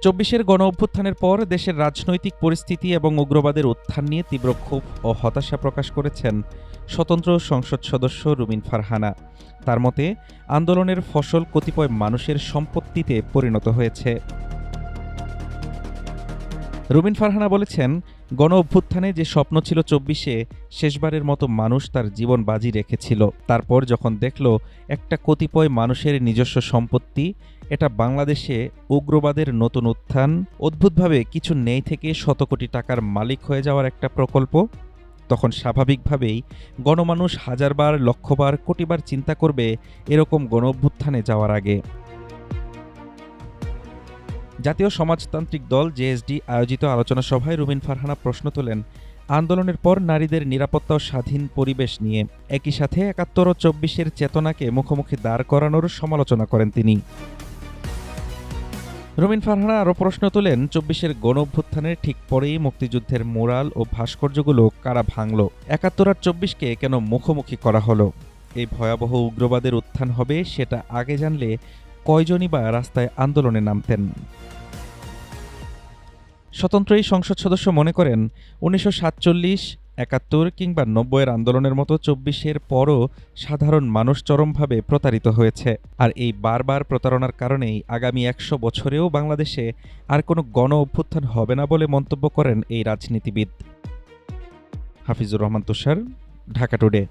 চব্বিশের গণঅভ্যুত্থানের পর দেশের রাজনৈতিক পরিস্থিতি এবং উগ্রবাদের উত্থান নিয়ে তীব্র ক্ষোভ ও হতাশা প্রকাশ করেছেন স্বতন্ত্র সংসদ সদস্য রুমিন ফারহানা। তার মতে, আন্দোলনের ফসল কতিপয় মানুষের সম্পত্তিতে পরিণত হয়েছে। রুমিন ফারহানা বলেছেন, গণঅভ্যুত্থানে যে স্বপ্ন ছিল চব্বিশে, শেষবারের মতো মানুষ তার জীবন বাজি রেখেছিল। তারপর যখন দেখল একটা কতিপয় মানুষের নিজস্ব সম্পত্তি, এটা বাংলাদেশে উগ্রবাদের নতুন উত্থান, অদ্ভুতভাবে কিছু নেই থেকে শত কোটি টাকার মালিক হয়ে যাওয়ার একটা প্রকল্প, তখন স্বাভাবিকভাবেই গণমানুষ হাজারবার, লক্ষবার, কোটিবার চিন্তা করবে এরকম গণঅভ্যুত্থানে যাওয়ার আগে। জাতীয় সমাজতান্ত্রিক দল জেএসডি আয়োজিত আলোচনা সভায় রুমিন ফারহানা প্রশ্ন তোলেন আন্দোলনের পর নারীদের নিরাপত্তা ও স্বাধীন পরিবেশ নিয়ে। একই সাথে ৭১ ও ২৪-এর চেতনাকে মুখোমুখি দাঁড় করানোর সমালোচনা করেন তিনি। রুমিন ফারহানা আরও প্রশ্ন তোলেন, ২৪-এর গণঅভ্যুত্থানের ঠিক পরেই মুক্তিযুদ্ধের মোরাল ও ভাস্কর্যগুলো কারা ভাঙল? ৭১ আর ২৪-কে কেন মুখোমুখি করা হলো? এই ভয়াবহ উগ্রবাদের উত্থান হবে সেটা আগে জানলে কয়জনই বা রাস্তায় আন্দোলনে নামতেন? স্বতন্ত্র এই সংসদ সদস্য মনে করেন, ১৯৪৭, ৭১ কিংবা ৯০-এর আন্দোলনের মতো ২৪-এর পরও সাধারণ মানুষ চরমভাবে প্রতারিত হয়েছে। আর এই বারবার প্রতারণার কারণেই আগামী ১০০ বছরেও বাংলাদেশে আর কোনো গণ অভ্যুত্থান হবে না বলে মন্তব্য করেন এই রাজনীতিবিদ। হাফিজুর রহমান তুষার, ঢাকা টুডে।